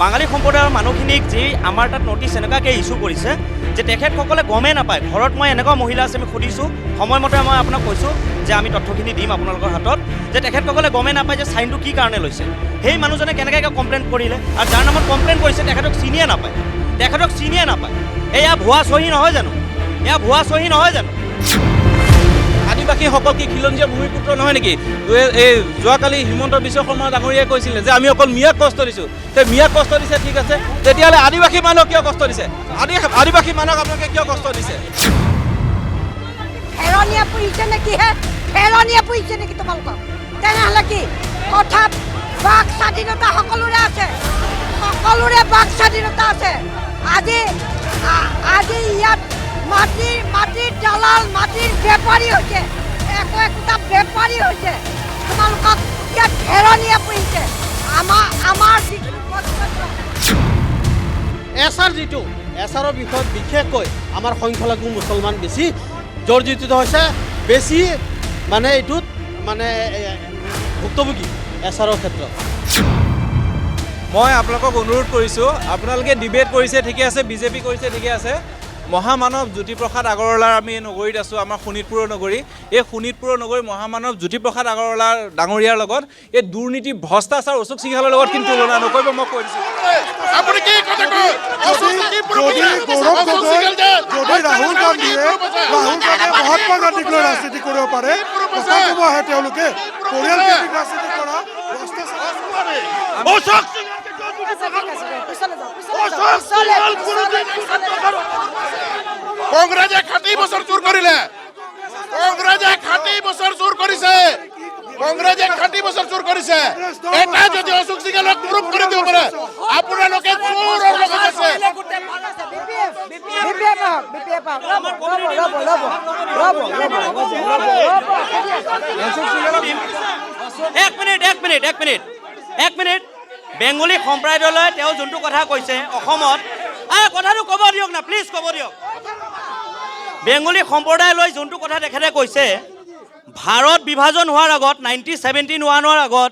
বাঙালী সম্প্ৰদায়ৰ মানুহখিনিক যি আমাৰ তাত নটিচ এনেকুৱাকৈ ইছ্যু কৰিছে যে তেখেতসকলে গমেই নাপায়। ঘৰত মই এনেকুৱা মহিলা আছে, আমি সুধিছোঁ, সময়মতে মই আপোনাক কৈছোঁ যে আমি তথ্যখিনি দিম আপোনালোকৰ হাতত, যে তেখেতসকলে গমেই নাপায় যে চাইনটো কি কাৰণে লৈছে। সেই মানুহজনে কেনেকৈ কমপ্লেইন কৰিলে আৰু যাৰ নামত কমপ্লেইন কৰিছে তেখেতক চিনিয়ে নাপায়। এয়া ভুৱা চহী নহয় জানো? আদিবাসীসকল কি খিলঞ্জীয়া ভূমিপুত্ৰ নহয় নেকি? এই যোৱাকালি হিমন্ত বিশ্ব শৰ্মা ডাঙৰীয়াই কৈছিলে যে আমি অকল মিয়াক কষ্ট দিছোঁ। সেই মিয়াক কষ্ট দিছে, ঠিক আছে, তেতিয়াহ'লে আদিবাসী মানুহক কিয় কষ্ট দিছে? আদিবাসী মানুহক আপোনালোকে কিয় কষ্ট দিছে? হেৰণীয়া পুহিছে নেকিহে? হেৰণীয়া পুহিছে নেকি তোমালোকক? তেনেহ'লে কি কথাত বাক স্বাধীনতা সকলোৰে আছে, বাক স্বাধীনতা আছে। আজি ইয়াত মাটিৰ দালাল, মাটিৰ বেপাৰী হৈছে, একোটা বেপাৰী হৈছে। তোমালোকক ইয়াত হেৰণীয়া পুহিছে। আমাৰ যিখিনি এছাৰৰ বিষয়ত বিশেষকৈ আমাৰ সংখ্যালঘু মুছলমান বেছি জৰ্জৰিত হৈছে, বেছি মানে এইটোত মানে ভুক্তভোগী এছাৰৰ ক্ষেত্ৰত। মই আপোনালোকক অনুৰোধ কৰিছোঁ, আপোনালোকে ডিবেট কৰিছে ঠিকে আছে, বিজেপি কৰিছে ঠিকে আছে। মহামানৱ জ্যোতিপ্ৰসাদ আগৰৱালাৰ আমি এই নগৰীত আছোঁ, আমাৰ শোণিতপুৰৰ নগৰী। এই শোণিতপুৰৰ নগৰী মহামানৱ জ্যোতিপ্ৰসাদ আগৰৱালাৰ ডাঙৰীয়াৰ লগত এই দুৰ্নীতি ভ্ৰষ্টাচাৰ অশোক সিংহালৰ লগত কিন্তু তুলনা নকৰিব, মই কৈ দিছোঁ। ৰাহুল গান্ধীয়ে মহাত্মা গান্ধীক লৈ ৰাজনীতি কৰিব পাৰে, তেওঁলোকে পৰিয়ালভিত্তিক ৰাজনীতি কৰা কংগ্ৰেছে 60 বছৰ চুৰ কৰিলে, এটা যদি অশোক সিংহালক প্ৰুফ কৰি দিব পাৰে আপোনালোকে চোৰৰ লগত আছে। এক মিনিট বেংগলী সম্প্ৰদায়লৈ তেওঁ যোনটো কথা কৈছে অসমত, কথাটো ক'ব দিয়ক না, প্লিজ ক'ব দিয়ক। বেংগলী সম্প্ৰদায়লৈ যোনটো কথা তেখেতে কৈছে, ভাৰত বিভাজন হোৱাৰ আগত 1971 আগত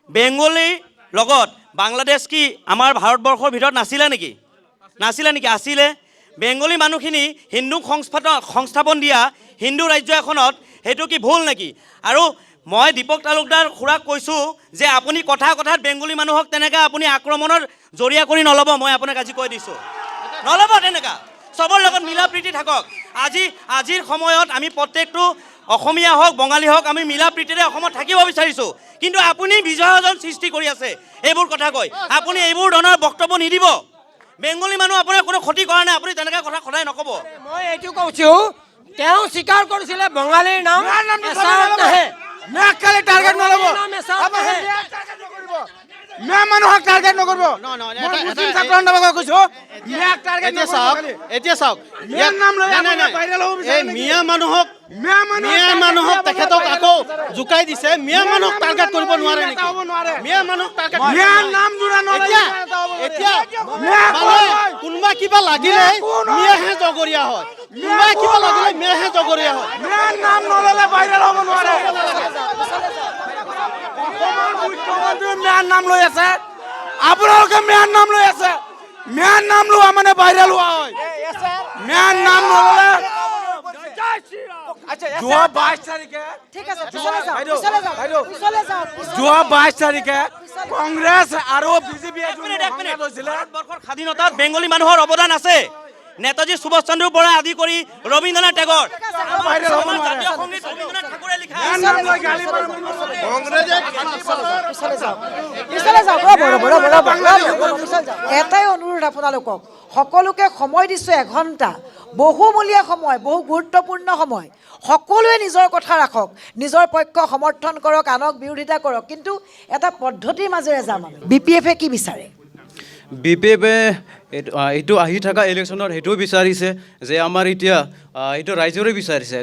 বেংগলীৰ লগত বাংলাদেশ কি আমাৰ ভাৰতবৰ্ষৰ ভিতৰত নাছিলে নেকি? আছিলে। বেংগলী মানুহখিনি হিন্দু সংস্থাপন দিয়া হিন্দু ৰাজ্য এখনত, সেইটো কি ভুল নেকি? আৰু মই দীপক তালুকদাৰ খুৰাক কৈছোঁ যে আপুনি কথাত বেংগলী মানুহক তেনেকৈ আপুনি আক্ৰমণৰ জৰিয়া কৰি নল'ব। মই আপোনাক আজি কৈ দিছোঁ, নল'ব তেনেকুৱা। চবৰ লগত মিলা প্ৰীতি থাকক। আজিৰ সময়ত আমি প্ৰত্যেকটো অসমীয়া হওক বঙালী হওক আমি মিলা প্ৰীতিৰে অসমত থাকিব বিচাৰিছোঁ, কিন্তু আপুনি বিজয়জন সৃষ্টি কৰি আছে এইবোৰ কথা কৈ। আপুনি এইবোৰ ধৰণৰ বক্তব্য নিদিব। বেংগলী মানুহ আপোনাৰ কোনো ক্ষতি কৰা নাই, আপুনি তেনেকৈ কথা সদায় নক'ব। মই এইটো কৈছোঁ, তেওঁ স্বীকাৰ কৰিছিলে বঙালীৰ নাম টাৰ্গেট নল'ব, মানুহক টাৰ্গেট নকৰিব। এতিয়া চাওক, মিয়া মানুহক তেখেতক আকৌ জোকাই দিছে। মিয়া মানুহক টাৰ্গেট কৰিব নোৱাৰে নেকি? মিয়া মানুহক টাৰ্গেট এতিয়া কোনোবা কিবা লাগিলে মিয়াহে জগৰীয়া হয়, নাম নল'লে ভাইৰেল হ'ব নোৱাৰে। মেয়াৰ নাম লৈ আছে, আপোনালোকে মেয়াৰ নাম লৈ আছে। মেয়াৰ নাম লোৱা মানে ভাইৰেল হোৱা হয়। মেয়াৰ নাম নল'লে যোৱা 22 তাৰিখে কংগ্ৰেছ আৰু বিজেপিয়ে ভাৰতবৰ্ষৰ স্বাধীনতাত বেংগলী মানুহৰ অৱদান আছে। নেতাজী সুভাষ চন্দ্ৰৰ পৰা আদি কৰি ৰবীন্দ্ৰনাথ টেগৰ, এটাই অনুৰোধ আপোনালোকক, সকলোকে সময় দিছোঁ 1 ঘণ্টা, বহুমূলীয়া সময়, বহু গুৰুত্বপূৰ্ণ সময়। সকলোৱে নিজৰ কথা ৰাখক, নিজৰ পক্ষ সমৰ্থন কৰক, আনক বিৰোধিতা কৰক, কিন্তু এটা পদ্ধতিৰ মাজেৰে যাম আমি। BPF-এ কি বিচাৰে? BPF-এ এইটো আহি থকা ইলেকশ্যনত সেইটোও বিচাৰিছে যে আমাৰ এতিয়া এইটো ৰাইজৰে বিচাৰিছে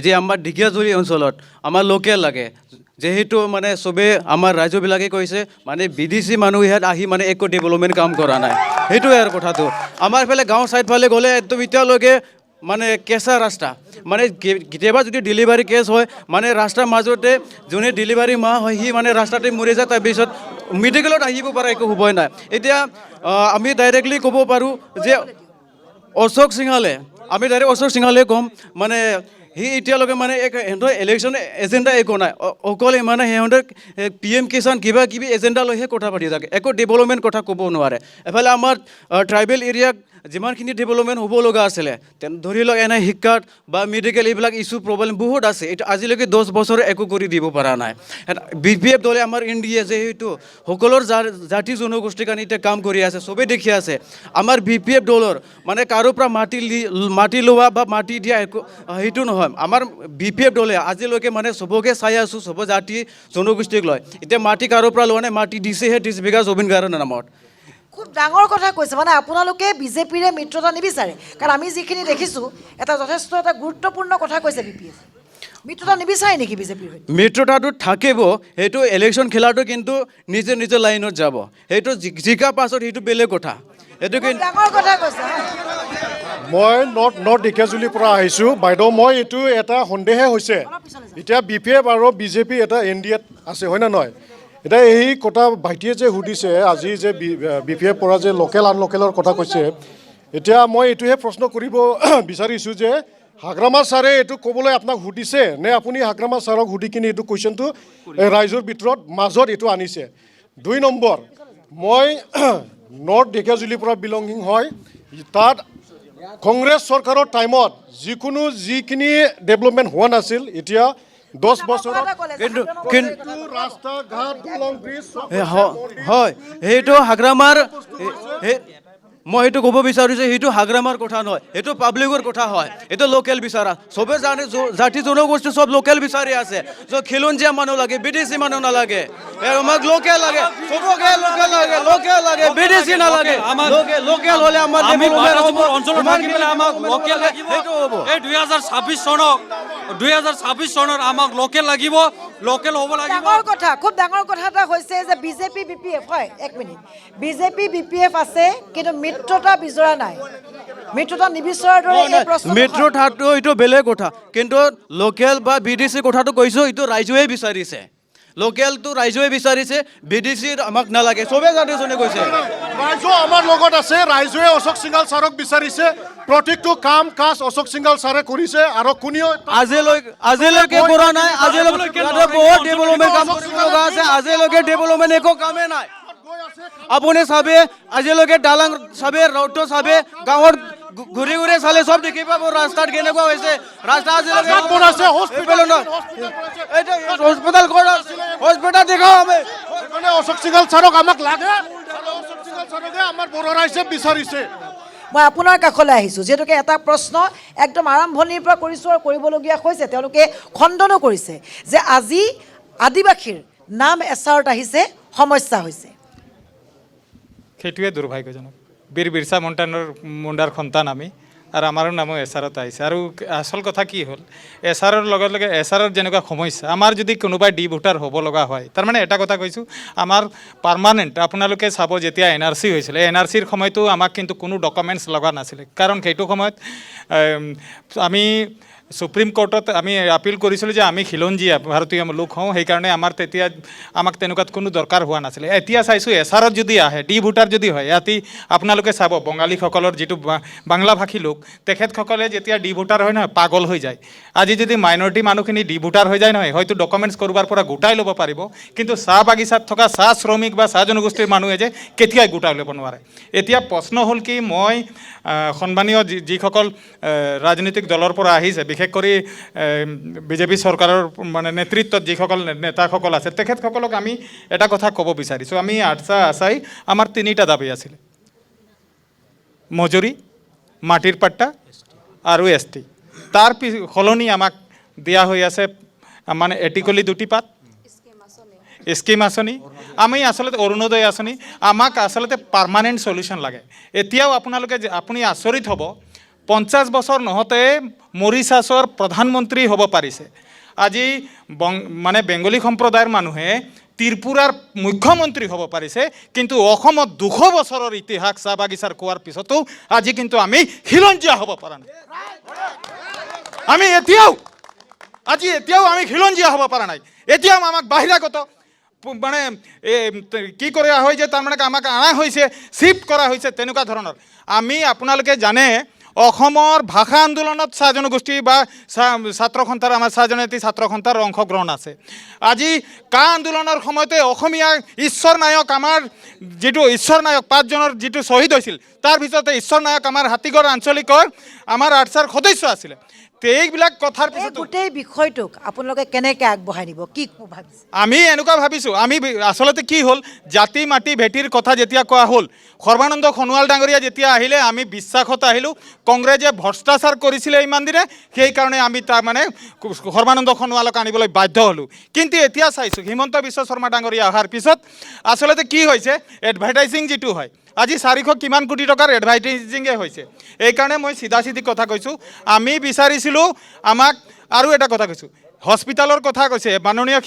যে আমাৰ ঢেকীয়াজুলি অঞ্চলত আমাৰ লোকেল লাগে। যেহেতু মানে চবে আমাৰ ৰাজ্যবিলাকে কৈছে মানে বিদেশী মানুহ ইয়াত আহি মানে একো ডেভেলপমেণ্ট কাম কৰা নাই, সেইটোৱে আৰু কথাটো। আমাৰ এইফালে গাঁও ছাইডফালে গ'লে একদম এতিয়ালৈকে মানে কেঁচা ৰাস্তা, মানে কেতিয়াবা যদি ডেলিভাৰী কেছ হয় মানে ৰাস্তাৰ মাজতে যোনে ডেলিভাৰী মা হয় সি মানে ৰাস্তাতে মৰি যায়, তাৰপিছত মেডিকেলত আহিব পাৰে, একো হ'বই নাই। এতিয়া আমি ডাইৰেক্টলি ক'ব পাৰোঁ যে অশোক সিংহালে আমি ডাইৰেক্ট অশোক সিংহালে ক'ম মানে সি এতিয়ালৈকে মানে সিহঁতৰ ইলেকশ্যন এজেণ্ডা একো নাই অকল মানে সিহঁতৰ PM কিষাণ কিবা কিবি এজেণ্ডা লৈহে কথা পাতি থাকে একো ডেভেলপমেণ্ট কথা ক'ব নোৱাৰে এফালে আমাৰ ট্ৰাইবেল এৰিয়াক যিমানখিনি ডেভেলপমেণ্ট হ'ব লগা আছিলে ধৰি লওক এনে শিক্ষাত বা মেডিকেল এইবিলাক ইছ্যু প্ৰব্লেম বহুত আছে এইটো আজিলৈকে 10 বছৰ একো কৰি দিব পৰা নাই BPF দলে আমাৰ ইণ্ডিয়া যিহেতু সকলৰ জাতি জনগোষ্ঠীৰ কাৰণে এতিয়া কাম কৰি আছে চবেই দেখি আছে আমাৰ BPF দলৰ মানে কাৰো পৰা মাটি লোৱা বা মাটি দিয়া একো সেইটো নহয় আমাৰ BPF দলে আজিলৈকে মানে চবকে চাই আছোঁ চব জাতি জনগোষ্ঠীক লয় এতিয়া মাটি কাৰো পৰা লোৱা নাই মাটি দিছেহে 30 বিঘা জুবিন গাৰ্গৰ নামত খুব ডাঙৰ কথা কৈছে মানে আপোনালোকে বিজেপিৰে মিত্ৰতা নিবিচাৰে কাৰণ আমি যিখিনি দেখিছোঁ এটা যথেষ্ট এটা গুৰুত্বপূৰ্ণ কথা কৈছে BPF মিত্ৰতা নিবিচাৰে নেকি বিজেপিৰ সৈতে মিত্ৰতাটো থাকিব সেইটো ইলেকশ্যন খেলাটো কিন্তু নিজে নিজৰ লাইনত যাব সেইটো জিকাৰ পাছত সেইটো বেলেগ কথা এইটো খুব ডাঙৰ কথা কৈছে মই নৰ্থ ঢেকীয়াজুলিৰ পৰা আহিছোঁ বাইদেউ মই এইটো এটা সন্দেহে হৈছে এতিয়া BPF আৰু BJP এটা NDAত আছে হয় নে নহয় এতিয়া এই কথা ভাইটিয়ে যে সুধিছে আজি যে BPF পৰা যে লোকেল আনলোকেলৰ কথা কৈছে এতিয়া মই এইটোহে প্ৰশ্ন কৰিব বিচাৰিছোঁ যে হাগ্ৰামা ছাৰে এইটো ক'বলৈ আপোনাক সুধিছে নে আপুনি হাগ্ৰামা ছাৰক সুধি কিনে এইটো কুৱেশ্যনটো ৰাইজৰ ভিতৰত মাজত এইটো আনিছে 2 নম্বৰ মই নৰ্থ ঢেকীয়াজুলিৰ পৰা বিলংগিং হয় তাত কংগ্ৰেছ চৰকাৰৰ টাইমত যিখিনি ডেভেলপমেণ্ট হোৱা নাছিল এতিয়া 10 বছৰত কিন্তু ৰাস্তা ঘাট দলং ব্ৰিজ হয় সেইটো হাগ্ৰামাৰ মই সেইটো ক'ব বিচাৰিছোঁ সেইটো হাগ্ৰামাৰ কথা নহয় সেইটো পাব্লিকৰ কথা হয় এইটো লোকেল বিচাৰা চবে জানে জাতি জনগোষ্ঠী চব লোকেল বিচাৰি আছে খিলঞ্জীয়া মানুহ লাগে বিদেশী মানুহ নালাগে আমাক লোকেল লাগে চবকে লোকেল লাগে বিদেশী নালাগে লোকেল হ'লে আমাৰ আমাক লোকেল লাগিব এই 2026 চনত আমাক লোকেল লাগিব লোকেল হ'ব লাগিব ডাঙৰ কথা খুব ডাঙৰ কথা এটা হৈছে যে বিজেপি BPF হয় 1 মিনিট বিজেপি BPF আছে কিন্তু মিত্ৰতা বিচৰা নাই মিত্ৰতা নিবিচৰাৰ দৰে এই প্ৰশ্ন মিত্ৰতাটো এইটো বেলেগ কথা কিন্তু লোকেল বা বিদেশী কথাটো কৈছোঁ এইটো ৰাইজে বিচাৰিছে লোকেলটো ৰাইজে বিচাৰিছে বিদেশী আমাক নালাগে চবে জানে কৈছে ৰাইজ আমাৰ লগত আছে ৰাইজে অশোক সিংহাল ছাৰক বিচাৰিছে প্ৰত্যেকটো কাম কাজ অশোক সিংহাল ছাৰে কৰিছে আৰু কোনেও আজিলৈকে কৰা নাই আজিলৈকে বহুত ডেভেলপমেণ্ট কাম কৰিব লগা আছে আজিলৈকে ডেভেলপমেণ্ট একো কামেই নাই আপুনি চাবে আজিলৈকে দালাং চাবে ৰোডটো চাবে গাঁৱৰ ঘূৰি চালে চব দেখি পাব ৰাস্তাত কেনেকুৱা হৈছে ৰাস্তা আজিলৈকে হস্পিটেল দেখাও আমি অশোক সিংহাল ছাৰক আমাক লাগে অশোক সিংহাল ছাৰকে আমাৰ বড়ো ৰাইজে বিচাৰিছে মই আপোনাৰ কাষলৈ আহিছোঁ যিহেতুকে এটা প্ৰশ্ন একদম আৰম্ভণিৰ পৰা কৰিছোঁ আৰু কৰিবলগীয়া হৈছে তেওঁলোকে খণ্ডনো কৰিছে যে আজি আদিবাসীৰ নাম এছাৰত আহিছে সমস্যা হৈছে সেইটোৱে দুৰ্ভাগ্যজনক বীৰ বিৰছা মুণ্ডাৰ সন্তান আমি আৰু আমাৰো নামো এছাৰত আহিছে আৰু আচল কথা কি হ'ল এছাৰৰ লগে লগে এছাৰৰ যেনেকুৱা সমস্যা আমাৰ যদি কোনোবাই ভোটাৰ হ'ব লগা হয় তাৰমানে এটা কথা কৈছোঁ আমাৰ পাৰ্মানেণ্ট আপোনালোকে চাব যেতিয়া NRC হৈছিলে NRCৰ সময়তো আমাক কিন্তু কোনো ডকুমেণ্টছ লগা নাছিলে কাৰণ সেইটো সময়ত আমি সুপ্ৰিম কোৰ্টত আমি আপিল কৰিছিলোঁ যে আমি খিলঞ্জীয়া ভাৰতীয় লোক হওঁ সেইকাৰণে তেতিয়া আমাক তেনেকুৱা কোনো দৰকাৰ হোৱা নাছিলে এতিয়া চাইছোঁ এছাৰত যদি আহে ভোটাৰ যদি হয় ইয়াতে আপোনালোকে চাব বঙালীসকলৰ যিটো বাংলাভাষী লোক তেখেতসকলে যেতিয়া ভোটাৰ হয় নহয় পাগল হৈ যায় আজি যদি মাইনৰিটি মানুহখিনি ভোটাৰ হৈ যায় নহয় হয়তো ডকুমেণ্টছ কৰোবাৰ পৰা গোটাই ল'ব পাৰিব কিন্তু চাহ বাগিচাত থকা চাহ শ্ৰমিক বা চাহ জনগোষ্ঠীৰ মানুহে যে কেতিয়াই গোটাই ল'ব নোৱাৰে এতিয়া প্ৰশ্ন হ'ল কি মই সন্মানীয় যিসকল ৰাজনৈতিক দলৰ পৰা আহিছে বিশেষ কৰি বিজেপি চৰকাৰৰ মানে নেতৃত্বত যিসকল নেতাসকল আছে তেখেতসকলক আমি এটা কথা ক'ব বিচাৰিছোঁ আমি আছাই আমাৰ 3টা দাবী আছিল মজুৰি মাটিৰ পাট্টা আৰু ST তাৰ সলনি আমাক দিয়া হৈ আছে মানে এটিকলি 2টি পাত স্কিম আঁচনি আমি আচলতে অৰুণোদয় আঁচনি আমাক আচলতে পাৰ্মানেণ্ট সলিউশ্যন লাগে এতিয়াও আপুনি আচৰিত হ'ব 50 বছৰ নহওঁতে মৰিচাছৰ প্ৰধানমন্ত্ৰী হ'ব পাৰিছে আজি মানে বেংগলী সম্প্ৰদায়ৰ মানুহে ত্ৰিপুৰাৰ মুখ্যমন্ত্ৰী হ'ব পাৰিছে কিন্তু অসমত 200 বছৰৰ ইতিহাস চাহ বাগিচাৰ কোৱাৰ পিছতো আজি কিন্তু আমি খিলঞ্জীয়া হ'ব পৰা নাই আমি এতিয়াও আমি খিলঞ্জীয়া হ'ব পৰা নাই এতিয়াও আমাক বাহিৰাগত মানে কি কৰা হয় যে তাৰমানে আমাক অনা হৈছে শিফ্ট কৰা হৈছে তেনেকুৱা ধৰণৰ আমি আপোনালোকে জানে অসমৰ ভাষা আন্দোলনত চাহ জনগোষ্ঠী বা ছাত্ৰ সন্থাৰ আমাৰ চাহ জনজাতি ছাত্ৰ সন্থাৰ অংশগ্ৰহণ আছে আজি কা আন্দোলনৰ সময়তে অসমীয়া ঈশ্বৰ নায়ক আমাৰ যিটো ঈশ্বৰ নায়ক 5 জনৰ যিটো শ্বহীদ হৈছিল তাৰ ভিতৰতে ঈশ্বৰ নায়ক আমাৰ হাতীগড় আঞ্চলিকৰ আমাৰ আৰ্টছৰ সদস্য আছিলে এইবিলাক কথাৰ পিছত গোটেই বিষয়টোক আপোনালোকে কেনেকৈ আগবঢ়াই নিব কি ভাবিছে আমি এনেকুৱা ভাবিছোঁ আমি আচলতে কি হ'ল জাতি মাটি ভেটিৰ কথা যেতিয়া কোৱা হ'ল সৰ্বানন্দ সোণোৱাল ডাঙৰীয়া যেতিয়া আহিলে আমি বিশ্বাসত আহিলোঁ কংগ্ৰেছে ভ্ৰষ্টাচাৰ কৰিছিলে ইমান দিনে সেইকাৰণে আমি তাৰমানে সৰ্বানন্দ সোণোৱালক আনিবলৈ বাধ্য হ'লোঁ কিন্তু এতিয়া চাইছোঁ হিমন্ত বিশ্ব শৰ্মা ডাঙৰীয়া অহাৰ পিছত আচলতে কি হৈছে এডভাৰটাইজিং যিটো হয় আজি 400 কিমান কোটি টকাৰ এডভাৰটাইজিঙে হৈছে এইকাৰণে মই চিধা চিধি কথা কৈছোঁ আমি বিচাৰিছিলোঁ আমাক আৰু এটা কথা কৈছোঁ হস্পিটেলৰ কথা কৈছে মাননীয়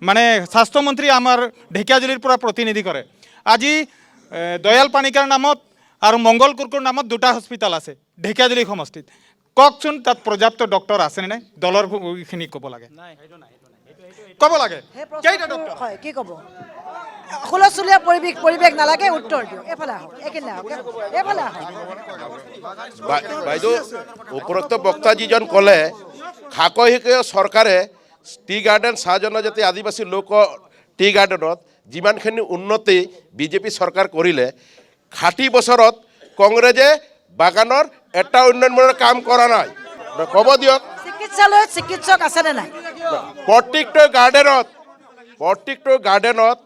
মানে স্বাস্থ্যমন্ত্ৰী আমাৰ ঢেকিয়াজুলিৰ পৰা প্ৰতিনিধি কৰে আজি দয়াল পানিকাৰ নামত আৰু মংগল কুৰ্কুৰ নামত 2টা হস্পিটেল আছে ঢেকিয়াজুলি সমষ্টিত কওকচোন তাত পৰ্যাপ্ত ডক্টৰ আছেনে নাই দলৰ খিনি ক'ব লাগে ক'ব লাগে কেইটা ডক্টৰ হয় কি ক'ব হুলস্থুলীয়া পৰিৱেশ নালাগে উত্তৰ দিয়ক এইফালে আহক এইখিনি আহক এইফালে আহক বাইদেউ উপৰোক্ত বক্তা যিজন ক'লে খাকহিকে চৰকাৰে টি গাৰ্ডেন চাহ জনজাতি আদিবাসী লোক টি গাৰ্ডেনত যিমানখিনি উন্নতি বিজেপি চৰকাৰ কৰিলে 60 বছৰত কংগ্ৰেছে বাগানৰ এটা উন্নয়নমূলক কাম কৰা নাই ক'ব দিয়ক চিকিৎসালয়ত চিকিৎসক আছেনে নাই প্ৰত্যেকটো গাৰ্ডেনত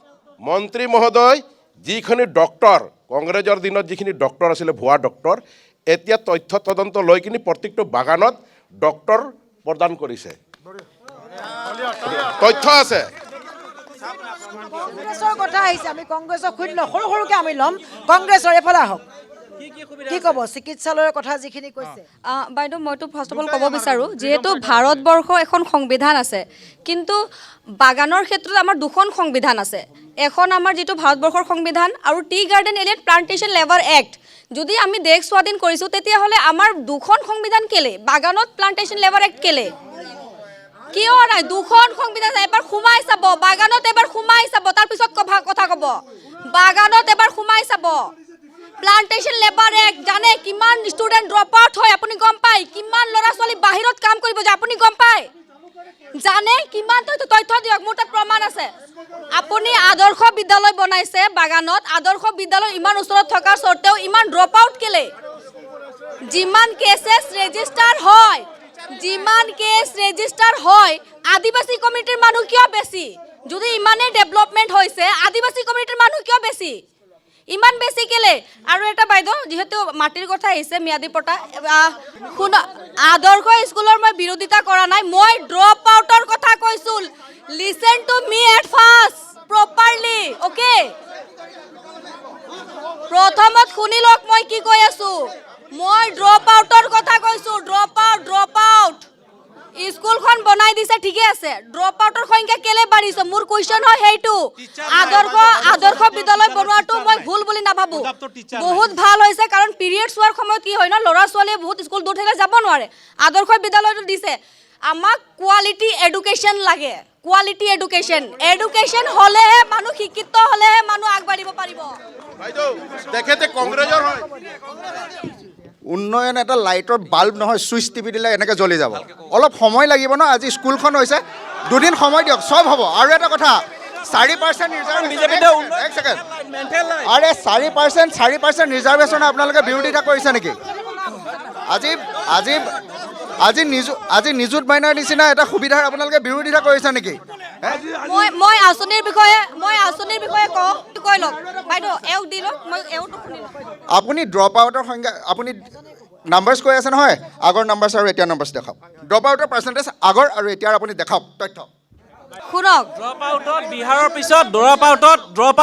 মন্ত্ৰী মহোদয় যিখিনি ডক্টৰ কংগ্ৰেছৰ দিনত যিখিনি ডক্টৰ আছিলে ভুৱা ডক্টৰ এতিয়া তথ্য তদন্ত লৈ কিনি প্ৰত্যেকটো বাগানত ডক্টৰ প্ৰদান কৰিছে তথ্য আছে কংগ্ৰেছৰ কথা আহিছে আমি কংগ্ৰেছক সুধিলো সৰুকৈ আমি ল'ম কংগ্ৰেছৰ এইফালে আহক কি ক'ব চিকিৎসালয়ৰ কথা যিখিনি কৈছে বাইদেউ মইতো ফাৰ্ষ্ট অফ অল ক'ব বিচাৰোঁ যিহেতু ভাৰতবৰ্ষ এখন সংবিধান আছে কিন্তু বাগানৰ ক্ষেত্ৰত আমাৰ 2খন সংবিধান আছে এখন আমাৰ যিটো ভাৰতবৰ্ষৰ সংবিধান আৰু টি গাৰ্ডেন এৰিয়াত প্লান্টেশ্যন লেবাৰ এক্ট যদি আমি দেশ স্বাধীন কৰিছোঁ তেতিয়াহ'লে আমাৰ 2খন সংবিধান কেলে বাগানত প্লান্টেশ্যন লেবাৰ এক্ট কেলে কিয় নাই 2খন সংবিধান এবাৰ সোমাই চাব বাগানত এবাৰ সোমাই চাব তাৰপিছত কথা ক'ব বাগানত এবাৰ সোমাই চাব প্লান্টেশ্যন লেবাৰ এক্ট জানে কিমান ষ্টুডেণ্ট ড্ৰপ আউট হয় আপুনি গম পায় কিমান ল'ৰা ছোৱালী বাহিৰত কাম কৰিব যায় আপুনি গম পায় জানে কিমান তথ্য দিয়ক মোৰ তাত প্ৰমাণ আছে আপুনি আদৰ্শ বিদ্যালয় বনাইছে বাগানত আদৰ্শ বিদ্যালয় ইমান ওচৰত থকাৰ স্বত্তেও ইমান ড্ৰপ আউট কেলে যিমান কেছেছ ৰেজিষ্টাৰ হয় আদিবাসী কমিউনিটিৰ মানুহ কিয় বেছি যদি ইমানে ডেভেলপমেণ্ট হৈছে আদিবাসী কমিউনিটিৰ মানুহ কিয় বেছি ইমান বেছি কেলে আৰু এটা বাইদেউ যেহেতু মাটিৰ কথা আহিছে ম্যাদী পটা আদৰ্শ স্কুলৰ মই বিৰোধিতা কৰা নাই মই ড্ৰপ আউটৰ কথা কৈছোঁ listen to me at first properly okay প্ৰথমত শুনি লওক মই কি কৈ আছোঁ মই ড্ৰপ আউটৰ কথা কৈছোঁ ড্ৰপ আউট স্কুলখন বনাই দিছে ঠিকে আছে ড্ৰপ আউটৰ সংখ্যা কেলে বাঢ়িছে মোৰ কুৱেশ্যন হয় সেইটো আদৰ্শ বিদ্যালয় বনোৱাটো মই ভুল বুলি নাভাবোঁ বহুত ভাল হৈছে কাৰণ পিৰিয়ডছ হোৱাৰ সময়ত কি হয় ন ল'ৰা ছোৱালীয়ে বহুত স্কুল দূৰ থাকিলে যাব নোৱাৰে আদৰ্শ বিদ্যালয়টো দিছে আমাক কোৱালিটি এডুকেশ্যন লাগে কোৱালিটি এডুকেশ্যন হ'লেহে মানুহ শিক্ষিত হ'লেহে মানুহ আগবাঢ়িব পাৰিব বাইদেউ তেখেতে কংগ্ৰেছৰ হয় উন্নয়ন এটা লাইটৰ বাল্ব নহয় চুইচ টিপি দিলে এনেকৈ জ্বলি যাব অলপ সময় লাগিব ন আজি স্কুলখন হৈছে 2 দিন সময় দিয়ক চব হ'ব আৰু এটা কথা 4% ৰিজাৰ্ভেশ্যন আপোনালোকে বিৰোধিতা কৰিছে নেকি আজি নিযুত মাইনাৰ নিচিনা এটা সুবিধাৰ আপোনালোকে বিৰোধিতা কৰিছে নেকি মই আঁচনিৰ বিষয়ে কৈ লওক বাইদেউ এওক দি লওক মই এওঁটো শুনি লওক আপুনি ড্ৰপ আউটৰ সংখ্যা আপুনি নাম্বাৰ্ছ কৈ আছে নহয় আগৰ নাম্বাৰ্ছ আৰু এতিয়া নাম্বাৰ্ছ দেখাওক ড্ৰপ আউটৰ পাৰ্চেণ্টেজ আগৰ আৰু এতিয়াৰ আপুনি দেখাওক তথ্য শুনক ড্ৰপ আউটত বিহাৰৰ পিছত ড্ৰপ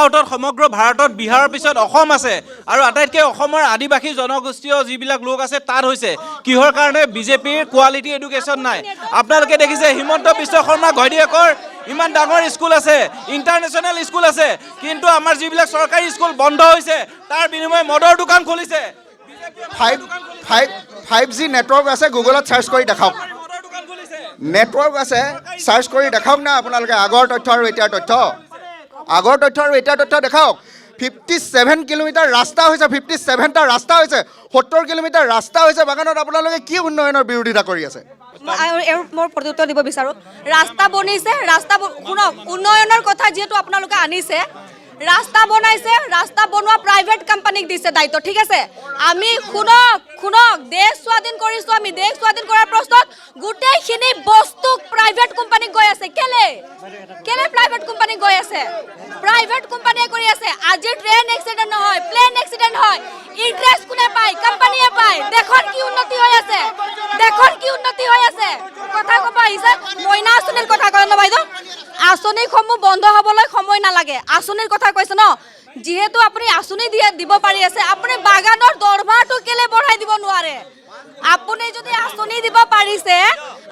আউটত সমগ্ৰ ভাৰতত বিহাৰৰ পিছত অসম আছে আৰু আটাইতকৈ অসমৰ আদিবাসী জনগোষ্ঠীয় যিবিলাক লোক আছে তাত হৈছে কিহৰ কাৰণে বিজেপিৰ কোৱালিটি এডুকেশ্যন নাই আপোনালোকে দেখিছে হিমন্ত বিশ্ব শৰ্মা ঘৈণীয়েকৰ ইমান ডাঙৰ স্কুল আছে ইণ্টাৰনেশ্যনেল স্কুল আছে কিন্তু আমাৰ যিবিলাক চৰকাৰী স্কুল বন্ধ হৈছে তাৰ বিনিময়ে মদৰ দোকান খুলিছে 5G নেটৱৰ্ক আছে গুগলত চাৰ্চ কৰি দেখাওক নেটৱৰ্ক আছে চাৰ্চ কৰি দেখাওক না আপোনালোকে আগৰ তথ্য আৰু এতিয়াৰ তথ্য আগৰ তথ্য আৰু এতিয়াৰ তথ্য দেখাওক 57 কিলোমিটাৰ ৰাস্তা হৈছে 57টা ৰাস্তা হৈছে 70 কিলোমিটাৰ ৰাস্তা হৈছে বাগানত আপোনালোকে কি উন্নয়নৰ বিৰোধিতা কৰি আছে মোৰ প্ৰত্যুত্তৰ দিব বিচাৰোঁ ৰাস্তা বনিছে শুনক উন্নয়নৰ কথা যিহেতু আপোনালোকে আনিছে ৰাস্তা বনাইছে ৰাস্তা বনোৱা প্ৰাইভেট কোম্পানীক দিছে দায়িত্ব ঠিক আছে আমি শুনক দেশ স্বাধীন কৰিছোঁ আমি দেশ স্বাধীন কৰাৰ পাছত গোটেইখিনি বস্তু প্ৰাইভেট কোম্পানীক গৈ আছে কেলে প্ৰাইভেট কোম্পানীক গৈ আছে প্ৰাইভেট কোম্পানীয়ে কৰি আছে আজি ট্ৰেইন এক্সিডেণ্ট নহয় প্লেন এক্সিডেণ্ট হয় ইণ্টাৰেষ্ট কোনে পায় কোম্পানীয়ে পায় দেশৰ কি উন্নতি হৈ আছে কথা ক'ব আহিছে মইনা আঁচনিৰ কথা কয় ন বাইদেউ আঁচনিসমূহ বন্ধ হ'বলৈ সময় নালাগে আঁচনিৰ কথা কৈছে ন যিহেতু আপুনি আঁচনি দিব পাৰি আছে আপুনি বাগানৰ দৰমহাটো কেলে বঢ়াই দিব নোৱাৰে আপুনি যদি আঁচনি দিব পাৰিছে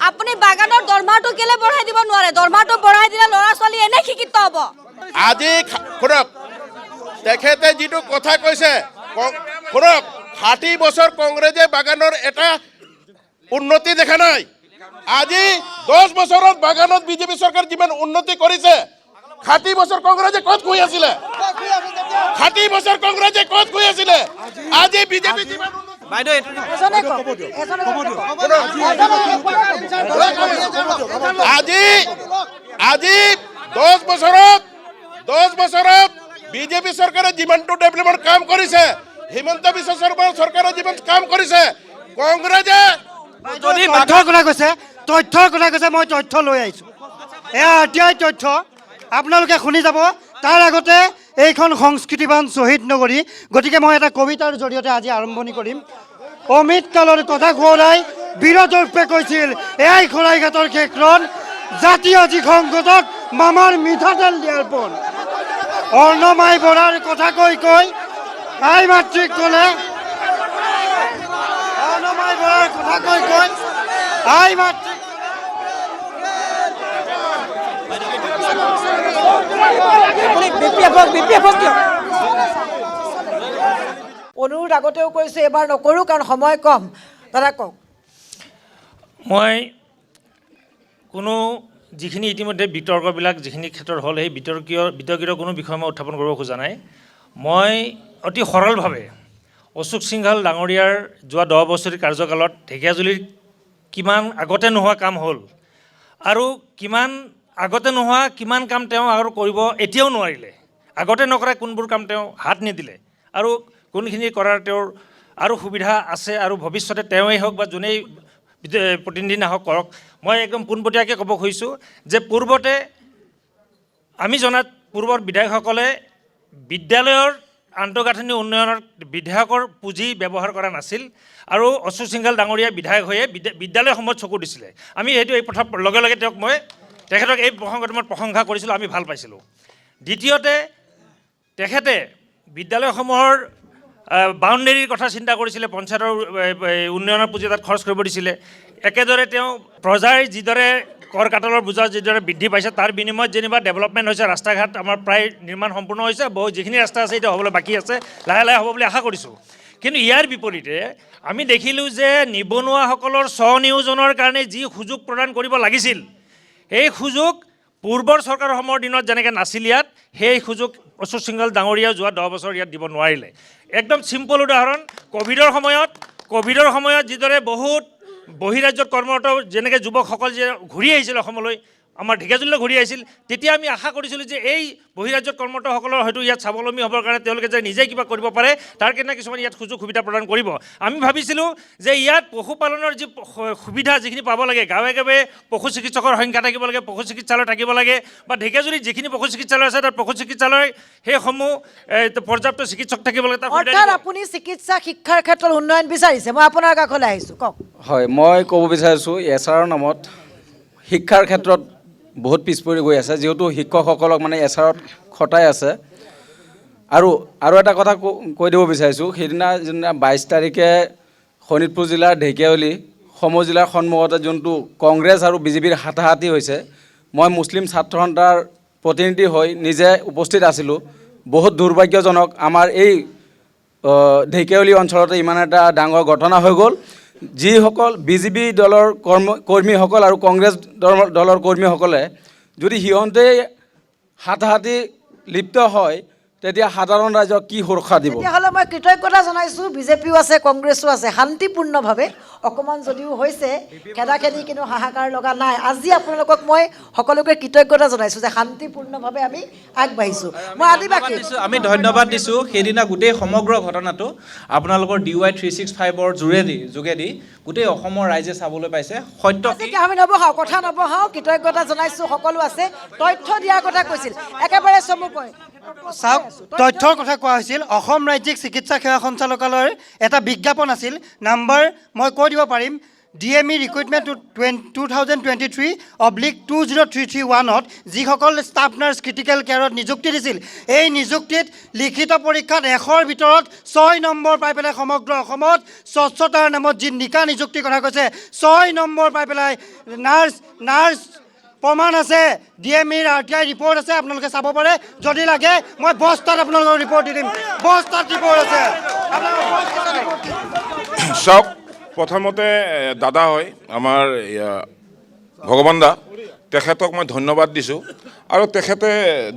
আপুনি বাগানৰ দৰমহাটো কেলে বঢ়াই দিব নোৱাৰে দৰমহাটো বঢ়াই দিলে ল'ৰা ছোৱালী এনে শিক্ষিত হ'ব আজি শুনক তেখেতে যিটো কথা কৈছে শুনক 60 বছৰ কংগ্ৰেছে বাগানৰ এটা উন্নতি দেখা নাই আজি 10 বছৰত বাগানত বিজেপি চৰকাৰ যিমান উন্নতি কৰিছে 60 বছৰ কংগ্ৰেছে ক'ত গৈ আছিলে 60 বছৰ কংগ্ৰেছে ক'ত গৈ আছিলে আজি বিজেপি যিমান বাইদেউ আজি 10 বছৰত বিজেপি চৰকাৰে যিমানটো ডেভেলপমেণ্ট কাম কৰিছে হিমন্ত বিশ্ব শৰ্মা চৰকাৰে যিমান কাম কৰিছে কংগ্ৰেছে যদি তথ্যৰ কথা কৈছে মই তথ্য লৈ আহিছোঁ এয়া এতিয়াই তথ্য আপোনালোকে শুনি যাব তাৰ আগতে এইখন সংস্কৃতিবান শ্বহীদ নগৰী গতিকে মই এটা কবিতাৰ জৰিয়তে আজি আৰম্ভণি কৰিম অমিত কালৰ কথা সোঁৱৰাই বীৰদৰ্পে কৈছিল এয়াই শৰাইঘাটৰ শেষৰণ জাতীয় সংকটত মামাৰ মিঠাতেল দিয়াৰ পণ অৰ্ণমাই বৰাৰ কথা কৈ আই মাতৃক ক'লে অৰ্ণমাই বৰাৰ কথা কৈ আই মাতৃক অনুৰোধ আগতেও কৰিছোঁ এবাৰ নকৰোঁ কাৰণ সময় কম দাদা কওক মই কোনো যিখিনি ইতিমধ্যে বিতৰ্কবিলাক যিখিনি ক্ষেত্ৰত হ'ল সেই বিতৰ্কিত কোনো বিষয় মই উত্থাপন কৰিব খোজা নাই মই অতি সৰলভাৱে অশোক সিংঘাল ডাঙৰীয়াৰ যোৱা 10 বছৰীয়া কাৰ্যকালত ঢেকীয়াজুলিৰ কিমান আগতে নোহোৱা কাম হ'ল আৰু কিমান কাম তেওঁ আৰু কৰিব এতিয়াও নোৱাৰিলে আগতে নকৰা কোনবোৰ কাম তেওঁ হাত নিদিলে আৰু কোনখিনি কৰাৰ তেওঁৰ আৰু সুবিধা আছে আৰু ভৱিষ্যতে তেওঁৱেই হওক বা যোনেই প্ৰতিনিধি নাহক কৰক মই একদম পোনপটীয়াকৈ ক'ব খুজিছোঁ যে পূৰ্বতে আমি জনাত পূৰ্বৰ বিধায়কসকলে বিদ্যালয়ৰ আন্তঃগাঁথনি উন্নয়নৰ বিধায়কৰ পুঁজি ব্যৱহাৰ কৰা নাছিল আৰু অশোক সিংঘাল ডাঙৰীয়া বিধায়ক হৈয়ে বিদ্যালয়সমূহত চকু দিছিলে আমি সেইটো এই কথা লগে লগে তেখেতক এই প্ৰসংগত মই প্ৰশংসা কৰিছিলোঁ আমি ভাল পাইছিলোঁ দ্বিতীয়তে তেখেতে বিদ্যালয়সমূহৰ বাউণ্ডেৰীৰ কথা চিন্তা কৰিছিলে পঞ্চায়তৰ উন্নয়নৰ পুঁজি তাত খৰচ কৰিব দিছিলে একেদৰে তেওঁ প্ৰজাৰ যিদৰে কৰ কাটলৰ বোজা যিদৰে বৃদ্ধি পাইছে তাৰ বিনিময়ত যেনিবা ডেভেলপমেণ্ট হৈছে ৰাস্তা ঘাট আমাৰ প্ৰায় নিৰ্মাণ সম্পূৰ্ণ হৈছে যিখিনি ৰাস্তা আছে এতিয়া হ'বলৈ বাকী আছে লাহে লাহে হ'ব বুলি আশা কৰিছোঁ কিন্তু ইয়াৰ বিপৰীতে আমি দেখিলোঁ যে নিবনুৱাসকলৰ স্বনিয়োজনৰ কাৰণে যি সুযোগ প্ৰদান কৰিব লাগিছিল এই সুযোগ পূৰ্বৰ চৰকাৰৰ সময়ৰ দিনত যেনেকৈ নাছিল ইয়াত সেই সুযোগ অশোক সিংঘাল ডাঙৰীয়াও যোৱা 10 বছৰ ইয়াত দিব নোৱাৰিলে একদম চিম্পল উদাহৰণ ক'ভিডৰ সময়ত যিদৰে বহুত বহিৰাজ্যত কৰ্মৰত যেনেকৈ যুৱকসকল যে ঘূৰি আহিছিল অসমলৈ আমাৰ ঢেকীয়াজুলিলৈ ঘূৰি আহিছিল তেতিয়া আমি আশা কৰিছিলোঁ যে এই বহিৰাজ্যত কৰ্মৰতসকলৰ হয়তো ইয়াত স্বাৱলম্বী হ'বৰ কাৰণে তেওঁলোকে যে নিজে কিবা কৰিব পাৰে তাৰ কাৰণে কিছুমান ইয়াত সুযোগ সুবিধা প্ৰদান কৰিব আমি ভাবিছিলোঁ যে ইয়াত পশুপালনৰ যি সুবিধা যিখিনি পাব লাগে গাঁৱে গাঁৱে পশু চিকিৎসকৰ সংখ্যা থাকিব লাগে পশু চিকিৎসালয় থাকিব লাগে বা ঢেকীয়াজুলিত যিখিনি পশু চিকিৎসালয় আছে তাত পশু চিকিৎসালয় সেইসমূহ পৰ্যাপ্ত চিকিৎসক থাকিব লাগে অৰ্থাৎ আপুনি চিকিৎসা শিক্ষাৰ ক্ষেত্ৰত উন্নয়ন বিচাৰিছে মই আপোনাৰ কাষলৈ আহিছোঁ কওক হয় মই ক'ব বিচাৰিছোঁ এছআৰৰ নামত শিক্ষাৰ ক্ষেত্ৰত বহুত পিছ পৰি গৈ আছে যিহেতু শিক্ষকসকলক মানে এছআৰত খটাই আছে আৰু এটা কথা কৈ দিব বিচাৰিছোঁ সেইদিনা যোনদিনা 22 তাৰিখে শোণিতপুৰ জিলাৰ ঢেকীয়াজুলি সম জিলাৰ সন্মুখতে যোনটো কংগ্ৰেছ আৰু বিজেপিৰ হাতাহাতি হৈছে মই মুছলিম ছাত্ৰ সন্থাৰ প্ৰতিনিধি হৈ নিজে উপস্থিত আছিলোঁ বহুত দুৰ্ভাগ্যজনক আমাৰ এই ঢেকীয়াজুলি অঞ্চলতে ইমান এটা ডাঙৰ ঘটনা হৈ গ'ল যিসকল বিজেপি দলৰ কৰ্মীসকল আৰু কংগ্ৰেছ দলৰ কৰ্মীসকলে যদি সিহঁতে হাতাহাতি লিপ্ত হয় তেতিয়া সাধাৰণ ৰাইজক কি সুৰক্ষা দিব? তেতিয়াহ'লে মই কৃতজ্ঞতা জনাইছোঁ, বিজেপিও আছে কংগ্ৰেছো আছে, শান্তিপূৰ্ণভাৱে অকণমান যদিও হৈছে খেদাখেদি কিন্তু হাহাকাৰ লগা নাই। আজি আপোনালোকক মই সকলোকে কৃতজ্ঞতা জনাইছোঁ যে শান্তিপূৰ্ণভাৱে আমি আগবাঢ়িছোঁ। মই আদিবাসী আমি ধন্যবাদ দিছোঁ। সেইদিনা গোটেই সমগ্ৰ ঘটনাটো আপোনালোকৰ DY 365ৰ যোগেদি গোটেই অসমৰ ৰাইজে চাবলৈ পাইছে। সত্য কি আজি আমি নবহাওঁ, কথা নবহাওঁ, কৃতজ্ঞতা জনাইছোঁ। সকলো আছে, তথ্য দিয়াৰ কথা কৈছিল একেবাৰে চমুকৈ। চাওক, তথ্যৰ কথা কোৱা হৈছিল। অসম ৰাজ্যিক চিকিৎসা সেৱা সঞ্চালকালয়ৰ এটা বিজ্ঞাপন আছিল, নাম্বাৰ মই কৈ দিব পাৰিম, DME ৰিক্ৰুইটমেণ্ট 2023/2033-1ত যিসকল ষ্টাফ নাৰ্ছ ক্ৰিটিকেল কেয়াৰত নিযুক্তি দিছিল, এই নিযুক্তিত লিখিত পৰীক্ষাত 100ৰ ভিতৰত 6 নম্বৰ পাই পেলাই সমগ্ৰ অসমত স্বচ্ছতাৰ নামত যি নিকা নিযুক্তিৰ কথা কৈছে, 6 নম্বৰ পাই পেলাই নাৰ্ছ প্ৰমাণ আছে, DMEৰ RTI ৰিপৰ্ট আছে, আপোনালোকে চাব পাৰে। যদি লাগে মই বস্তাত আপোনালোকৰ ৰিপৰ্ট দি দিম, বস্তাত ৰিপৰ্ট আছে। চাওক, প্ৰথমতে দাদা হয় আমাৰ ভগৱান দা, তেখেতক মই ধন্যবাদ দিছোঁ। আৰু তেখেতে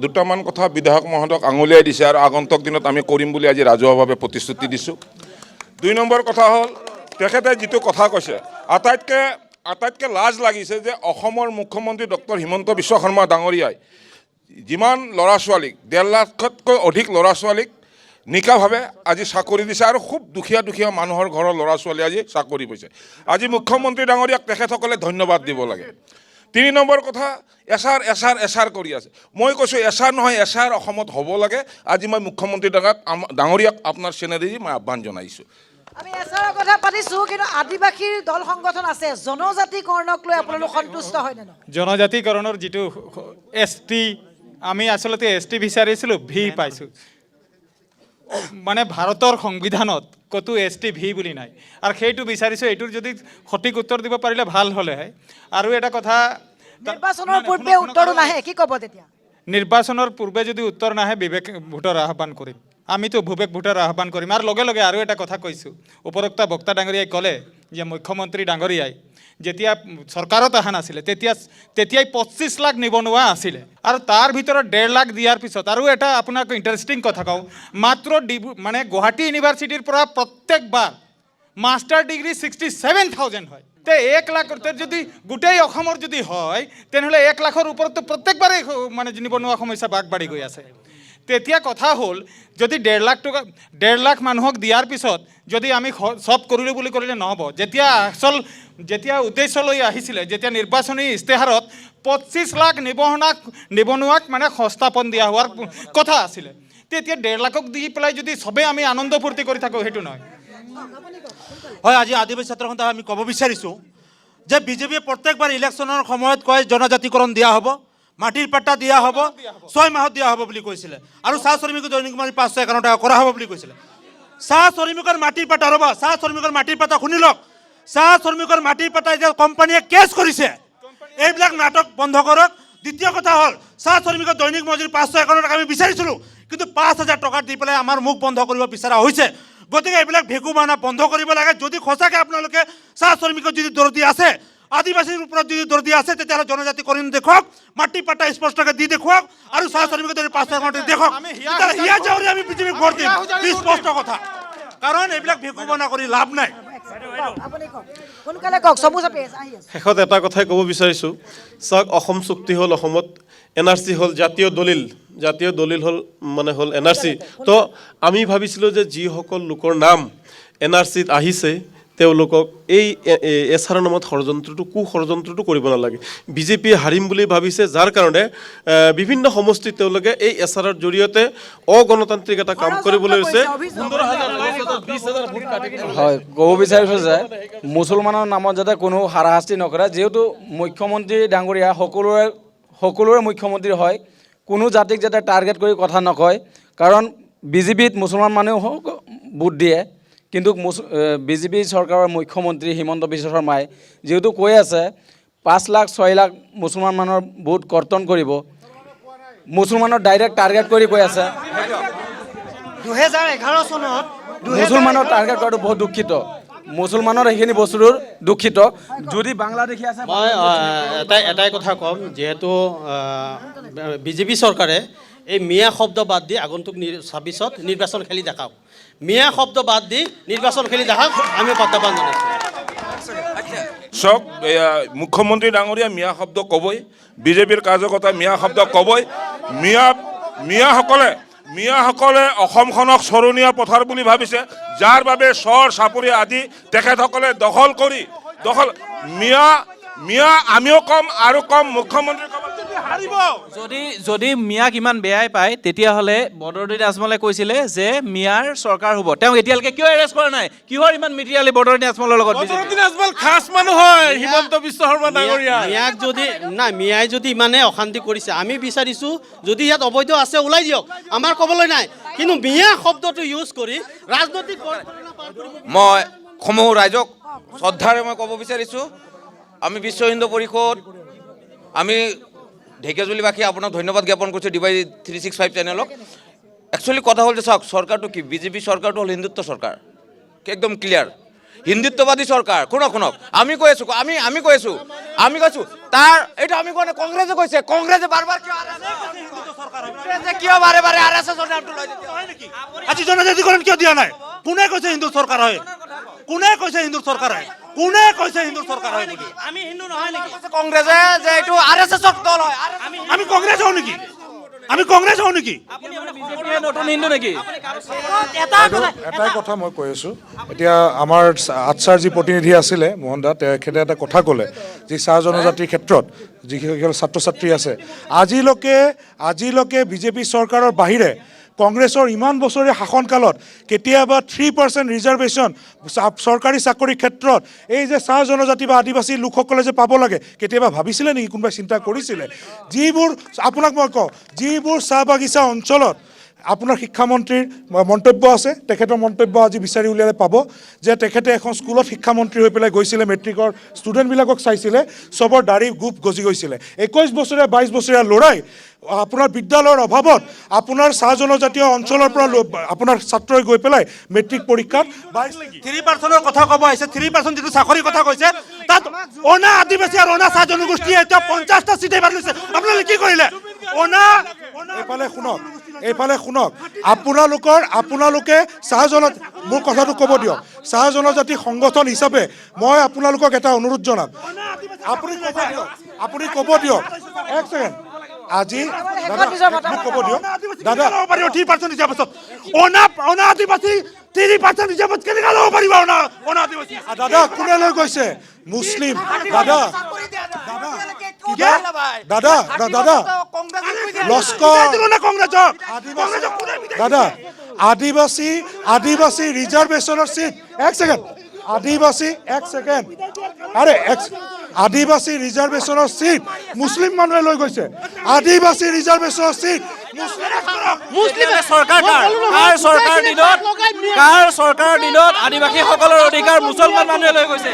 দুটামান কথা বিধায়ক মহোদয়ক আঙুলিয়াই দিছে আৰু আগন্তুক দিনত আমি কৰিম বুলি আজি ৰাজহুৱাভাৱে প্ৰতিশ্ৰুতি দিছোঁ। 2 নম্বৰ কথা হ'ল, তেখেতে যিটো কথা কৈছে, আটাইতকৈ লাজ লাগিছে যে অসমৰ মুখ্যমন্ত্ৰী ডক্টৰ হিমন্ত বিশ্ব শৰ্মা ডাঙৰীয়াই যিমান ল'ৰা ছোৱালীক 1.5 লাখতকৈ অধিক ল'ৰা ছোৱালীক নিকাভাৱে আজি চাকৰি দিছে আৰু খুব দুখীয়া মানুহৰ ঘৰৰ ল'ৰা ছোৱালী আজি চাকৰি পাইছে। আজি মুখ্যমন্ত্ৰী ডাঙৰীয়াক তেখেতসকলে ধন্যবাদ দিব লাগে। 3 নম্বৰ কথা, এছাৰ কৰি আছে। মই কৈছোঁ এছাৰ নহয়, এছাৰ অসমত হ'ব লাগে। আজি মই মুখ্যমন্ত্ৰী ডাঙৰীয়াক আপোনাৰ চেনেদি মই আহ্বান জনাইছোঁ। আমি এছাৰৰ কথা পাতিছোঁ, কিন্তু আদিবাসীৰ দল সংগঠন আছে, জনজাতিকৰণক লৈ আপোনালোক সন্তুষ্ট হয়নে নহয়? জনজাতিকৰণৰ যিটো ST, আমি আচলতে ST বিচাৰিছিলোঁ, V পাইছোঁ। মানে ভাৰতৰ সংবিধানত ক'তো ST V বুলি নাই, আৰু সেইটো বিচাৰিছোঁ। এইটোৰ যদি সঠিক উত্তৰ দিব পাৰিলে ভাল হ'লে হয়। আৰু এটা কথা, নিৰ্বাচনৰ পূৰ্বে উত্তৰো নাহে, কি ক'ব তেতিয়া? নিৰ্বাচনৰ পূৰ্বে যদি উত্তৰ নাহে, বিবেক ভোটৰ আহ্বান কৰিম। আমিতো ভুবেক ভোটৰ আহ্বান কৰিম। আৰু লগে লগে আৰু এটা কথা কৈছোঁ, উপৰোক্ত বক্তা ডাঙৰীয়াই ক'লে যে মুখ্যমন্ত্ৰী ডাঙৰীয়াই যেতিয়া চৰকাৰত অহা নাছিলে তেতিয়াই 25 লাখ নিবনুৱা আছিলে, আৰু তাৰ ভিতৰত 1.5 লাখ দিয়াৰ পিছত আৰু এটা আপোনাক ইণ্টাৰেষ্টিং কথা কওঁ, মাত্ৰ মানে গুৱাহাটী ইউনিভাৰ্চিটিৰ পৰা প্ৰত্যেকবাৰ মাষ্টাৰ ডিগ্ৰী 67,000 হয়। তে 1 লাখ যদি গোটেই অসমৰ যদি হয়, তেনেহ'লে 1 লাখৰ ওপৰতো প্ৰত্যেকবাৰেই মানে নিবনুৱা সমস্যা বাঢ়ি গৈ আছে। তেতিয়া কথা হ'ল, যদি 1.5 লাখ মানুহক দিয়াৰ পিছত যদি আমি চব কৰিলোঁ বুলি কৰিলে নহ'ব। যেতিয়া উদ্দেশ্যলৈ আহিছিলে, যেতিয়া নিৰ্বাচনী ইস্তেহাৰত 25 লাখ নিবনুৱাক মানে সংস্থাপন দিয়া হোৱাৰ কথা আছিলে, তেতিয়া 1.5 লাখক দি পেলাই যদি চবেই আমি আনন্দ ফূৰ্তি কৰি থাকোঁ, সেইটো নহয়। হয়, আজি আদিবাসী ছাত্ৰ সন্থাই আমি ক'ব বিচাৰিছোঁ যে বিজেপিয়ে প্ৰত্যেকবাৰ ইলেকশ্যনৰ সময়ত কয় জনজাতিকৰণ দিয়া হ'ব, মাটিৰ পাট্টা দিয়া হ'ব, 6 মাহত দিয়া হ'ব বুলি কৈছিলে, আৰু চাহ শ্ৰমিকৰ দৈনিক মজুৰি 551 টকা কৰা হ'ব বুলি কৈছিলে। চাহ শ্ৰমিকৰ মাটিৰ পাট্টা ৰ'ব, চাহ শ্ৰমিকৰ মাটিৰ পাট্টা শুনি লওক। চাহ শ্ৰমিকৰ মাটিৰ পাট্টা এতিয়া কোম্পানীয়ে কেছ কৰিছে, এইবিলাক নাটক বন্ধ কৰক। দ্বিতীয় কথা হ'ল, চাহ শ্ৰমিকৰ দৈনিক মজুৰি 551 টকা আমি বিচাৰিছিলোঁ, কিন্তু 5,000 টকা দি পেলাই আমাৰ মুখ বন্ধ কৰিব বিচৰা হৈছে। গতিকে এইবিলাক ভেকু বানা বন্ধ কৰিব লাগে। যদি সঁচাকৈ আপোনালোকে চাহ শ্ৰমিকৰ যদি দৰদী আছে, আদিবাসীৰ ওপৰত যদি দৰদী আছে, তেতিয়াহ'লে জনজাতিকৰণ দেখুৱাওক, মাটি পাট্টা স্পষ্টকৈ দি দেখুৱাওক, আৰু চাহ শ্ৰমিকৰ যদি 5,000 দেখুৱাওক। হিয়া চাউৰি আমি বিজেপিক ভোট দিম, স্পষ্ট কথা। কাৰণ এইবিলাক ভেকু বানা কৰি লাভ নাই। সোনকালে কওক, চমু চাপি আহি আছে। শেষত এটা কথাই ক'ব বিচাৰিছোঁ, চাওক, অসম চুক্তি হ'ল অসমত, NRC হ'ল জাতীয় দলিল হ'ল NRC। তো আমি ভাবিছিলোঁ যে যিসকল লোকৰ নাম NRCত আহিছে, তেওঁলোকক এই এছাৰৰ নামত ষড়যন্ত্ৰটো কৰিব নালাগে। বিজেপিয়ে হাৰিম বুলি ভাবিছে, যাৰ কাৰণে বিভিন্ন সমষ্টিত তেওঁলোকে এই এছাৰৰ জৰিয়তে অগণতান্ত্ৰিক এটা কাম কৰিবলৈ লৈছে। হয়, ক'ব বিচাৰিছোঁ যে মুছলমানৰ নামত যাতে কোনো হাৰাশাস্তি নকৰে। যিহেতু মুখ্যমন্ত্ৰী ডাঙৰীয়া সকলোৰে মুখ্যমন্ত্ৰী হয়, কোনো জাতিক যাতে টাৰ্গেট কৰি কথা নকয়। কাৰণ বিজেপিত মুছলমান মানুহেও ভোট দিয়ে, কিন্তু বিজেপি চৰকাৰৰ মুখ্যমন্ত্ৰী হিমন্ত বিশ্ব শৰ্মাই যিহেতু কৈ আছে 5 লাখ 6 লাখ মুছলমান মানুহৰ ভোট কৰ্তন কৰিব, মুছলমানৰ ডাইৰেক্ট টাৰ্গেট কৰি কৈ আছে। 2011 চনত মুছলমানৰ টাৰ্গেট কৰাটো বহুত দুখিত, মুছলমানৰ এইখিনি বস্তুটোৰ দুখিত। যদি বাংলাদেশী আছে, মই এটাই কথা ক'ম, যিহেতু বিজেপি চৰকাৰে এই মিয়া শব্দ বাদ দি আগন্তুক 26ত নিৰ্বাচন খেলি দেখাওক মিয়া শব্দ বাদ দি নিৰ্বাচন খেলি দেখাওক আমি প্ৰত্যাহ্বান জনাইছোঁ চাওক মুখ্যমন্ত্ৰী ডাঙৰীয়া মিয়া শব্দ ক'বই বিজেপিৰ কাৰ্যকৰ্তা মিয়া শব্দ ক'বই মিয়াসকলে অসমখনক চৰণীয়া পথাৰ বুলি ভাবিছে যাৰ বাবে চৰ চাপৰি আদি তেখেতসকলে দখল মিয়া আমিও কম আৰু কম মুখ্যমন্ত্ৰী যদি মিয়াক ইমান বেয়াই পায় তেতিয়াহ'লে বদৰুদ্দিন আজমলে কৈছিলে যে মিয়াৰ চৰকাৰ হ'ব তেওঁ এতিয়ালৈকে কিয় এৰেষ্ট কৰা নাই কিহৰ ইমান মিটিয়ালি বদৰুদ্দিন আজমলৰ লগত বদৰুদ্দিন আজমল খাছ মানুহ হয় হিমন্ত বিশ্ব শৰ্মা ডাঙৰীয়া মিয়াক যদি নাই মিয়াই যদি ইমানে অশান্তি কৰিছে আমি বিচাৰিছোঁ যদি ইয়াত অবৈধ আছে ওলাই দিয়ক আমাৰ ক'বলৈ নাই কিন্তু মিয়া শব্দটো ইউজ কৰি ৰাজনৈতিক মই সমূহ ৰাইজক শ্ৰদ্ধাৰে মই ক'ব বিচাৰিছোঁ আমি বিশ্ব হিন্দু পৰিষদ আমি ঢেকীয়াজুলিবাসী আপোনাক ধন্যবাদ জ্ঞাপন কৰিছোঁ ডিৱাই 365 চেনেলক একচুৱেলি কথা হ'ল যে চাওক চৰকাৰটো কি বিজেপি চৰকাৰটো হ'ল হিন্দুত্ব চৰকাৰ একদম ক্লিয়াৰ হিন্দুত্ববাদী চৰকাৰ শুনক আমি কৈ আছোঁ তাৰ এইটো আমি কোৱা নাই কংগ্ৰেছে কৈছে কংগ্ৰেছে বাৰবাৰ কিয় বাৰে RSSৰ নামটো লৈ আজি জনজাতিকৰণ কিয় দিয়া নাই কোনে কৈছে হিন্দু চৰকাৰ হয় কোনে কৈছে হিন্দু চৰকাৰ হয় বুলি আমি হিন্দু নহয় নেকি কংগ্ৰেছে যে এইটো RSSৰ দল হয় আমি কংগ্ৰেছ হওঁ নেকি নতুন হিন্দু নেকি এটাই কথা মই কৈ আছোঁ এতিয়া আমাৰ আচ্ছাৰ যি প্ৰতিনিধি আছিলে মোহন দা তেখেতে এটা কথা ক'লে যি চাহ জনজাতিৰ ক্ষেত্ৰত যিসকল ছাত্ৰ ছাত্ৰী আছে আজিলৈকে বিজেপি চৰকাৰৰ বাহিৰে কংগ্ৰেছৰ ইমান বছৰীয়া শাসনকালত কেতিয়াবা 3% ৰিজাৰ্ভেশ্যন চৰকাৰী চাকৰিৰ ক্ষেত্ৰত এই যে চাহ জনজাতি বা আদিবাসী লোকসকলে যে পাব লাগে কেতিয়াবা ভাবিছিলে নেকি কোনোবাই চিন্তা কৰিছিলে যিবোৰ আপোনাক মই কওঁ যিবোৰ চাহ বাগিচা অঞ্চলত আপোনাৰ শিক্ষামন্ত্ৰীৰ মন্তব্য আছে তেখেতৰ মন্তব্য আজি বিচাৰি উলিয়ালে পাব যে তেখেতে এখন স্কুলত শিক্ষামন্ত্ৰী হৈ পেলাই গৈছিলে মেট্ৰিকৰ ষ্টুডেণ্টবিলাকক চাইছিলে চবৰ দাড়ি গোপ গজি গৈছিলে 21 বছৰীয়া 22 বছৰীয়া ল'ৰাই আপোনাৰ বিদ্যালয়ৰ অভাৱত আপোনাৰ চাহ জনজাতীয় অঞ্চলৰ পৰা আপোনাৰ ছাত্ৰই গৈ পেলাই মেট্ৰিক পৰীক্ষাত 3%ৰ কথা ক'ব আহিছে 3% যিটো চাকৰিৰ কথা কৈছে তাত অনা আদিবাসী আৰু অনা চাহ জনগোষ্ঠীয়ে এতিয়া 50টা চিট এইবাৰ লৈছে আপোনালোকে কি কৰিলে এইফালে শুনক আপোনালোকে চাহ জনজাতি মোৰ কথাটো ক'ব দিয়ক চাহ জনজাতি সংগঠন হিচাপে মই আপোনালোকক এটা অনুৰোধ জনাম আপুনি ক'ব দিয়ক এক ছেকেণ্ড আজি ক'ব দিয়ক দাদা 3% হিচাপ পাছত অনা আদিবাসী 3% হিচাপত কেনেকৈ ল'ব পাৰিব অনা আদিবাসী দাদা কোনে লৈ গৈছে মুছলিম দাদা লস্কৰ দাদা আদিবাসী ৰিজাৰ্ভেশ্যনৰ চিট এক ছেকেণ্ড আদিবাসী ৰিজাৰ্ভেশ্যনৰ চিট মুছলিম মানুহে লৈ গৈছে আদিবাসী ৰিজাৰ্ভেশ্যনৰ চিট কাৰ চৰকাৰৰ দিনত আদিবাসীসকলৰ অধিকাৰ মুছলমান মানুহে লৈ গৈছে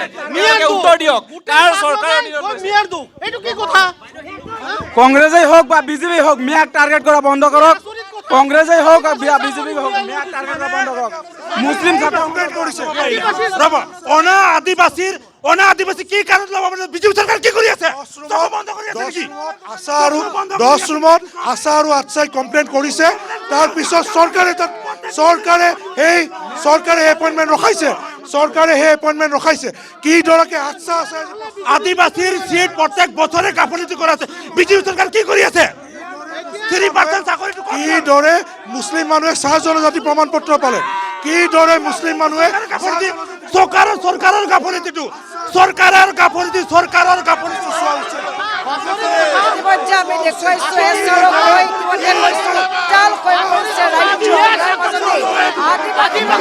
উত্তৰ দিয়ক কাৰ চৰকাৰৰ দিনত কংগ্ৰেছেই হওক বা বিজেপি হওক মিয়াক টাৰ্গেট কৰা বন্ধ কৰক কংগ্ৰেছেই হওক বা বিজেপি হওক মিয়াক টাৰ্গেট কৰা বন্ধ কৰক মুছলিম কৰিছে ৰ'ব অনা আদিবাসী কি কাৰণত ল'ব বিজেপি চৰকাৰ কি কৰি আছে আশা আৰু আচ্ছাই কমপ্লেইন কৰিছে তাৰপিছত চৰকাৰে এপইণ্টমেণ্ট ৰখাইছে কিদৰে আচ্ছা আছে আদিবাসীৰ চিট প্ৰত্যেক বছৰে গাফিলতি কৰা আছে বিজেপি চৰকাৰ কি কৰি আছে কিদৰে মুছলিম মানুহে চাহ জনজাতি প্ৰমাণ পত্ৰ পালে কিদৰে মুছলিম মানুহে চৰকাৰৰ গাফিলতিটো চোৱা উচিত ইতিমধ্যে আমি দেখুৱাইছোঁ এছাৰক লৈ ইতিমধ্যে উত্তাল হৈ পৰিছে ৰাজ্য ইয়াৰ মাজতে আদিবাসী